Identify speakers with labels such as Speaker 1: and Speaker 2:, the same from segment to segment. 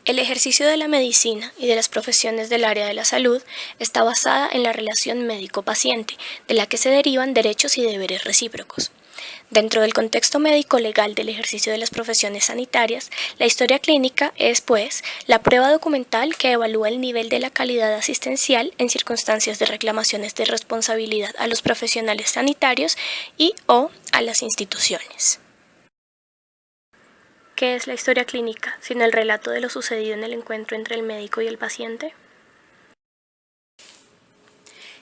Speaker 1: El ejercicio de la medicina y de las profesiones del área de la salud está basada en la relación médico-paciente, de la que se derivan derechos y deberes recíprocos. Dentro del contexto médico-legal del ejercicio de las profesiones sanitarias, la historia clínica es, pues, la prueba documental que evalúa el nivel de la calidad asistencial en circunstancias de reclamaciones de responsabilidad a los profesionales sanitarios y/o a las instituciones. ¿Qué es la historia clínica, sino el relato de lo sucedido en el encuentro entre el médico y el paciente?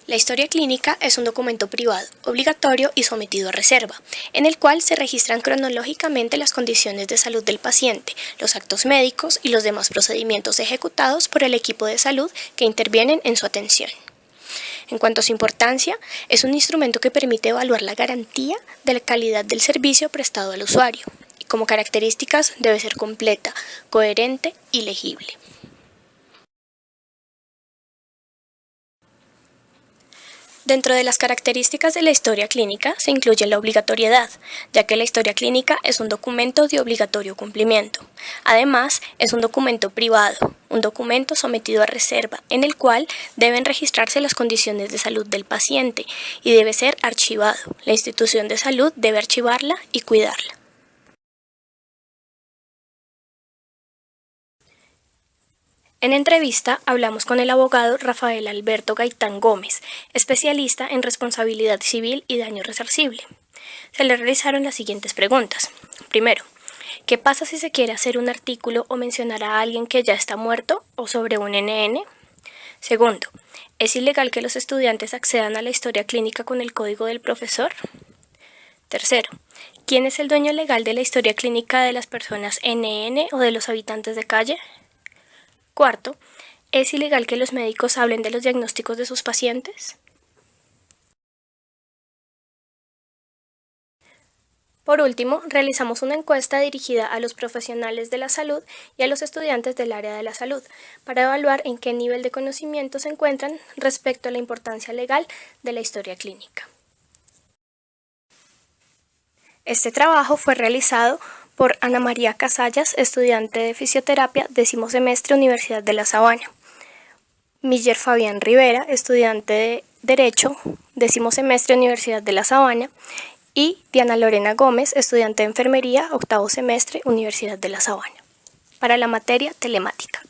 Speaker 1: La historia clínica es un documento privado, obligatorio y sometido a reserva, en el cual se registran cronológicamente las condiciones de salud del paciente, los actos médicos y los demás procedimientos ejecutados por el equipo de salud que intervienen en su atención. En cuanto a su importancia, es un instrumento que permite evaluar la garantía de la calidad del servicio prestado al usuario, y como características debe ser completa, coherente y legible. Dentro de las características de la historia clínica se incluye la obligatoriedad, ya que la historia clínica es un documento de obligatorio cumplimiento. Además, es un documento privado, un documento sometido a reserva, en el cual deben registrarse las condiciones de salud del paciente y debe ser archivado. La institución de salud debe archivarla y cuidarla. En entrevista hablamos con el abogado Rafael Alberto Gaitán Gómez, especialista en responsabilidad civil y daño resarcible. Se le realizaron las siguientes preguntas. Primero, ¿qué pasa si se quiere hacer un artículo o mencionar a alguien que ya está muerto o sobre un NN? Segundo, ¿es ilegal que los estudiantes accedan a la historia clínica con el código del profesor? Tercero, ¿quién es el dueño legal de la historia clínica de las personas NN o de los habitantes de calle? Cuarto, ¿es ilegal que los médicos hablen de los diagnósticos de sus pacientes? Por último, realizamos una encuesta dirigida a los profesionales de la salud y a los estudiantes del área de la salud para evaluar en qué nivel de conocimiento se encuentran respecto a la importancia legal de la historia clínica. Este trabajo fue realizado por Ana María Casallas, estudiante de fisioterapia, 10º semestre, Universidad de La Sabana. Miller Fabián Rivera, estudiante de Derecho, 10º semestre, Universidad de La Sabana. Y Diana Lorena Gómez, estudiante de Enfermería, 8º semestre, Universidad de La Sabana. Para la materia telemática.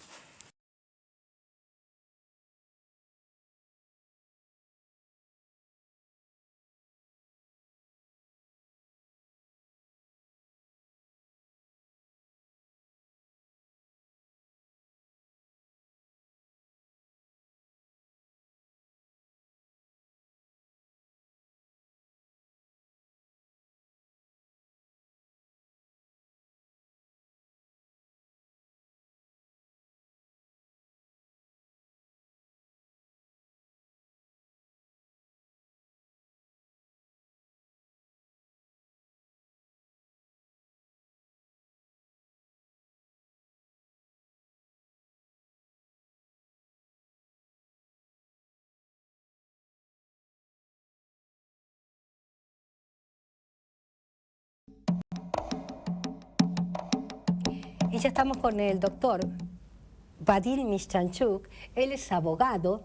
Speaker 2: Y ya estamos con el doctor Vadil Mischanchuk. Él es abogado,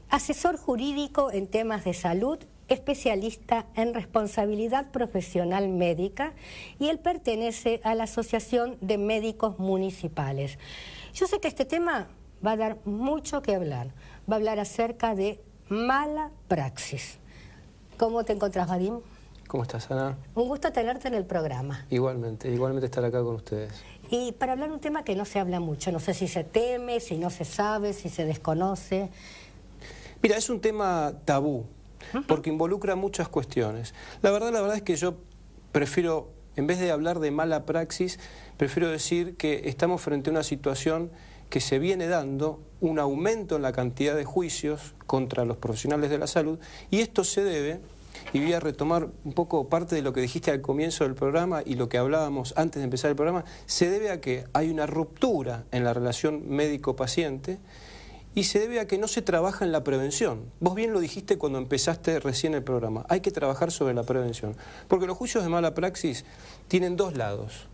Speaker 2: asesor jurídico en temas de salud, especialista en responsabilidad profesional médica, y él pertenece a la Asociación de Médicos Municipales. Yo sé que este tema va a dar mucho que hablar. Va a hablar acerca de mala praxis. ¿Cómo te encontrás, Vadim?
Speaker 3: ¿Cómo estás, Ana?
Speaker 2: Un gusto tenerte en el programa.
Speaker 3: Igualmente estar acá con ustedes.
Speaker 2: Y para hablar de un tema que no se habla mucho, no sé si se teme, si no se sabe, si se desconoce.
Speaker 3: Mira, es un tema tabú, porque involucra muchas cuestiones. La verdad es que yo prefiero, en vez de hablar de mala praxis, prefiero decir que estamos frente a una situación que se viene dando, un aumento en la cantidad de juicios contra los profesionales de la salud, y esto se debe, y voy a retomar un poco parte de lo que dijiste al comienzo del programa y lo que hablábamos antes de empezar el programa, se debe a que hay una ruptura en la relación médico-paciente y se debe a que no se trabaja en la prevención. Vos bien lo dijiste cuando empezaste recién el programa, hay que trabajar sobre la prevención, porque los juicios de mala praxis tienen dos lados.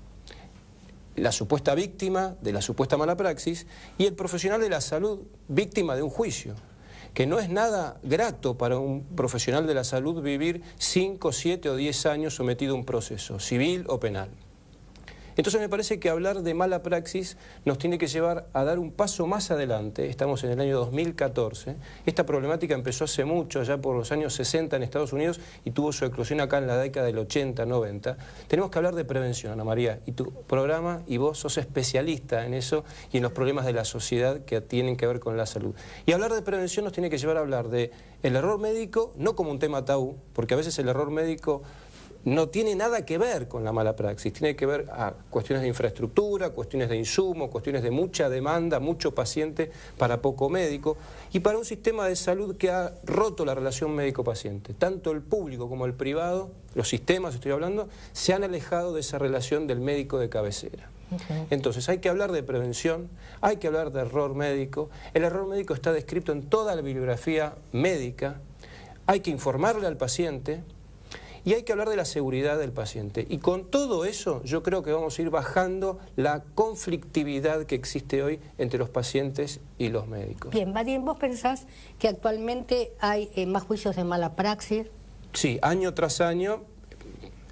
Speaker 3: la supuesta víctima de la supuesta mala praxis, y el profesional de la salud víctima de un juicio, que no es nada grato para un profesional de la salud vivir 5, 7 o 10 años sometido a un proceso, civil o penal. Entonces me parece que hablar de mala praxis nos tiene que llevar a dar un paso más adelante. Estamos en el año 2014. Esta problemática empezó hace mucho, ya por los años 60 en Estados Unidos, y tuvo su eclosión acá en la década del 80, 90. Tenemos que hablar de prevención, Ana María, y tu programa y vos sos especialista en eso y en los problemas de la sociedad que tienen que ver con la salud. Y hablar de prevención nos tiene que llevar a hablar de el error médico, no como un tema tabú, porque a veces el error médico no tiene nada que ver con la mala praxis, tiene que ver a cuestiones de infraestructura, cuestiones de insumo, cuestiones de mucha demanda, mucho paciente para poco médico, y para un sistema de salud que ha roto la relación médico-paciente. Tanto el público como el privado, los sistemas estoy hablando, se han alejado de esa relación del médico de cabecera. Entonces hay que hablar de prevención, hay que hablar de error médico. El error médico está descrito en toda la bibliografía médica, hay que informarle al paciente, y hay que hablar de la seguridad del paciente. Y con todo eso yo creo que vamos a ir bajando la conflictividad que existe hoy entre los pacientes y los médicos.
Speaker 2: Bien, Vadim, ¿vos pensás que actualmente hay más juicios de mala praxis?
Speaker 3: Sí, año tras año,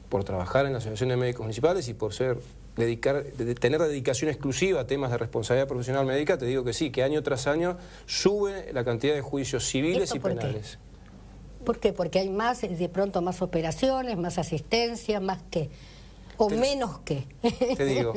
Speaker 3: por trabajar en la Asociación de Médicos Municipales y por tener dedicación exclusiva a temas de responsabilidad profesional médica, te digo que sí, que año tras año sube la cantidad de juicios civiles y penales.
Speaker 2: ¿Por qué? Porque hay más, de pronto más operaciones, más asistencia, más que, o menos que.
Speaker 3: Te digo,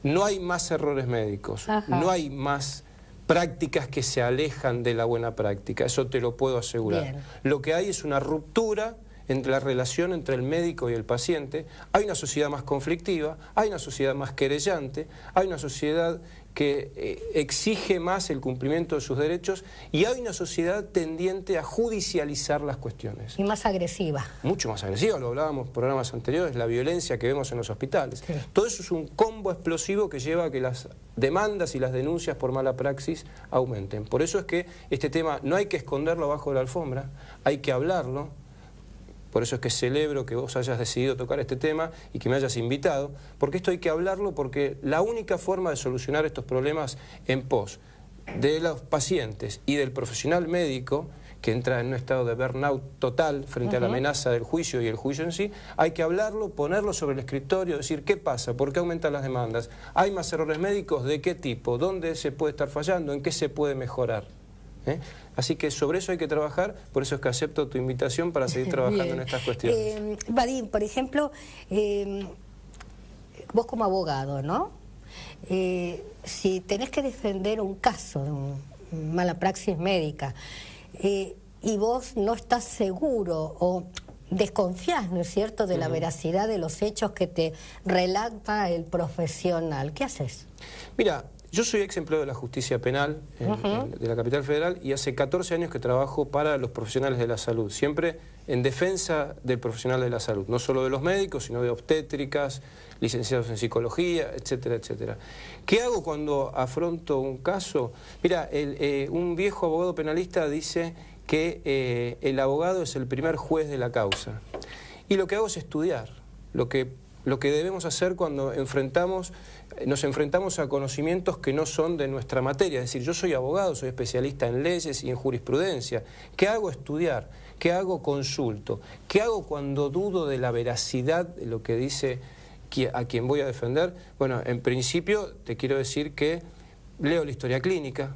Speaker 3: no hay más errores médicos, no hay más prácticas que se alejan de la buena práctica, eso te lo puedo asegurar.
Speaker 2: Bien.
Speaker 3: Lo que hay es una ruptura entre la relación entre el médico y el paciente. Hay una sociedad más conflictiva, hay una sociedad más querellante, hay una sociedad que exige más el cumplimiento de sus derechos, y hay una sociedad tendiente a judicializar las cuestiones.
Speaker 2: Y más agresiva.
Speaker 3: Mucho más agresiva, lo hablábamos en programas anteriores, la violencia que vemos en los hospitales. Sí. Todo eso es un combo explosivo que lleva a que las demandas y las denuncias por mala praxis aumenten. Por eso es que este tema no hay que esconderlo abajo de la alfombra, hay que hablarlo. Por eso es que celebro que vos hayas decidido tocar este tema y que me hayas invitado, porque esto hay que hablarlo, porque la única forma de solucionar estos problemas en pos de los pacientes y del profesional médico, que entra en un estado de burnout total frente a la amenaza del juicio y el juicio en sí, hay que hablarlo, ponerlo sobre el escritorio, decir qué pasa, por qué aumentan las demandas, hay más errores médicos, de qué tipo, dónde se puede estar fallando, en qué se puede mejorar. Así que sobre eso hay que trabajar, por eso es que acepto tu invitación para seguir trabajando en estas cuestiones.
Speaker 2: Vadim, por ejemplo, vos como abogado, ¿no? Si tenés que defender un caso de mala praxis médica y vos no estás seguro o desconfías, ¿no es cierto?, de la veracidad de los hechos que te relata el profesional, ¿qué haces?
Speaker 3: Mira, yo soy ex empleado de la justicia penal de la capital federal, y hace 14 años que trabajo para los profesionales de la salud, siempre en defensa del profesional de la salud, no solo de los médicos, sino de obstétricas, licenciados en psicología, etcétera, etcétera. ¿Qué hago cuando afronto un caso? Mira, un viejo abogado penalista dice que el abogado es el primer juez de la causa. Y lo que hago es estudiar, lo que debemos hacer cuando nos enfrentamos a conocimientos que no son de nuestra materia. Es decir, yo soy abogado, soy especialista en leyes y en jurisprudencia. ¿Qué hago? Estudiar. ¿Qué hago? Consulto. ¿Qué hago cuando dudo de la veracidad de lo que dice a quien voy a defender? Bueno, en principio te quiero decir que leo la historia clínica,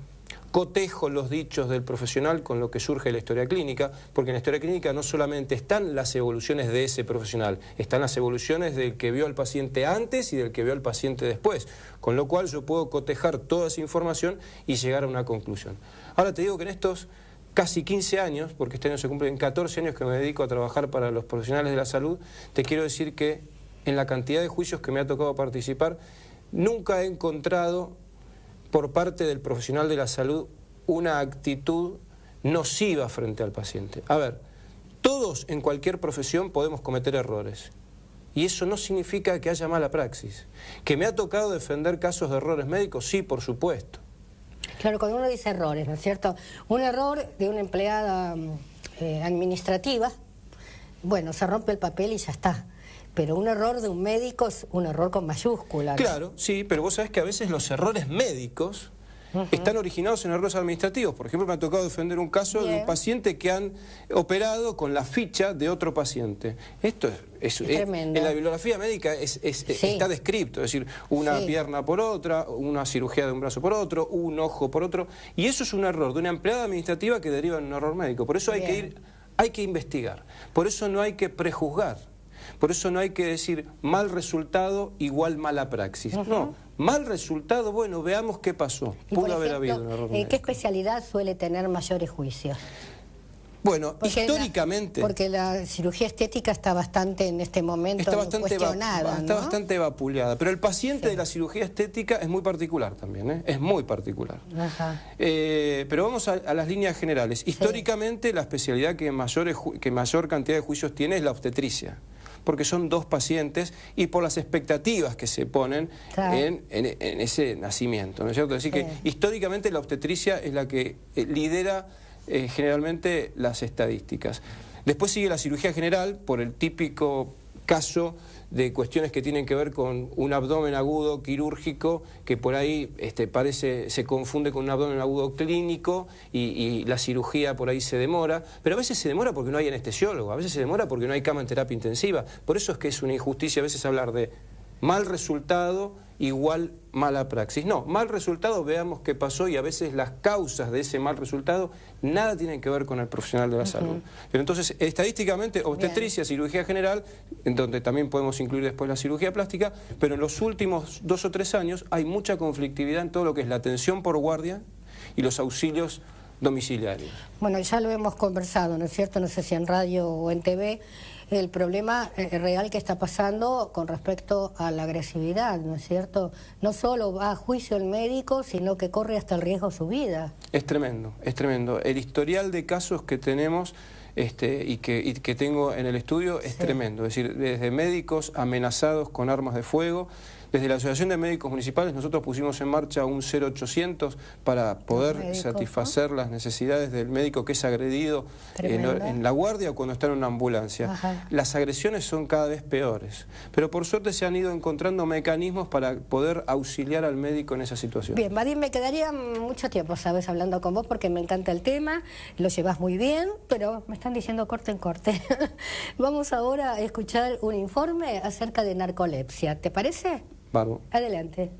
Speaker 3: cotejo los dichos del profesional con lo que surge de la historia clínica, porque en la historia clínica no solamente están las evoluciones de ese profesional, están las evoluciones del que vio al paciente antes y del que vio al paciente después, con lo cual yo puedo cotejar toda esa información y llegar a una conclusión. Ahora te digo que en estos casi 15 años, porque este año se cumplen 14 años que me dedico a trabajar para los profesionales de la salud, te quiero decir que en la cantidad de juicios que me ha tocado participar, nunca he encontrado por parte del profesional de la salud una actitud nociva frente al paciente. A ver, todos en cualquier profesión podemos cometer errores, y eso no significa que haya mala praxis. ¿Que me ha tocado defender casos de errores médicos? Sí, por supuesto.
Speaker 2: Claro, cuando uno dice errores, ¿no es cierto? Un error de una empleada administrativa bueno, se rompe el papel y ya está. Pero un error de un médico es un error con mayúscula, ¿no?
Speaker 3: Claro, sí, pero vos sabés que a veces los errores médicos están originados en errores administrativos. Por ejemplo, me ha tocado defender un caso de un paciente que han operado con la ficha de otro paciente. Esto es
Speaker 2: tremendo.
Speaker 3: En la bibliografía médica está descrito, es decir, una pierna por otra, una cirugía de un brazo por otro, un ojo por otro, y eso es un error de una empleada administrativa que deriva en un error médico. Por eso hay que investigar, por eso no hay que prejuzgar. Por eso no hay que decir mal resultado igual mala praxis. No, mal resultado, bueno, veamos qué pasó. Pudo haber habido un error médico.
Speaker 2: ¿Qué especialidad suele tener mayores juicios?
Speaker 3: Bueno, históricamente...
Speaker 2: porque la cirugía estética está bastante en este momento cuestionada, ¿no?
Speaker 3: Está bastante vapuleada, pero el paciente de la cirugía estética es muy particular también, ¿eh? Es muy particular. Pero vamos a las líneas generales. Históricamente la especialidad que mayor cantidad de juicios tiene es la obstetricia, porque son dos pacientes y por las expectativas que se ponen en ese nacimiento, ¿no es cierto? Así que históricamente la obstetricia es la que lidera generalmente las estadísticas. Después sigue la cirugía general por el típico caso de cuestiones que tienen que ver con un abdomen agudo quirúrgico que por ahí se confunde con un abdomen agudo clínico y la cirugía por ahí se demora, pero a veces se demora porque no hay anestesiólogo, a veces se demora porque no hay cama en terapia intensiva. Por eso es que es una injusticia a veces hablar de mal resultado igual mala praxis. No, mal resultado, veamos qué pasó, y a veces las causas de ese mal resultado nada tienen que ver con el profesional de la salud. Pero entonces, estadísticamente, obstetricia, cirugía general, en donde también podemos incluir después la cirugía plástica, pero en los últimos 2 o 3 años hay mucha conflictividad en todo lo que es la atención por guardia y los auxilios domiciliarios.
Speaker 2: Bueno, ya lo hemos conversado, ¿no es cierto? No sé si en radio o en TV, el problema real que está pasando con respecto a la agresividad, ¿no es cierto? No solo va a juicio el médico, sino que corre hasta el riesgo su vida.
Speaker 3: Es tremendo, es tremendo. El historial de casos que tenemos y que tengo en el estudio es tremendo. Es decir, desde médicos amenazados con armas de fuego. Desde la Asociación de Médicos Municipales nosotros pusimos en marcha un 0800 para poder satisfacer las necesidades del médico que es agredido en la guardia o cuando está en una ambulancia. Las agresiones son cada vez peores, pero por suerte se han ido encontrando mecanismos para poder auxiliar al médico en esa situación.
Speaker 2: Bien, Vadim, me quedaría mucho tiempo, ¿sabes?, hablando con vos porque me encanta el tema, lo llevas muy bien, pero me están diciendo corte en corte. Vamos ahora a escuchar un informe acerca de narcolepsia, ¿te parece?
Speaker 3: Bárbaro.
Speaker 2: Adelante.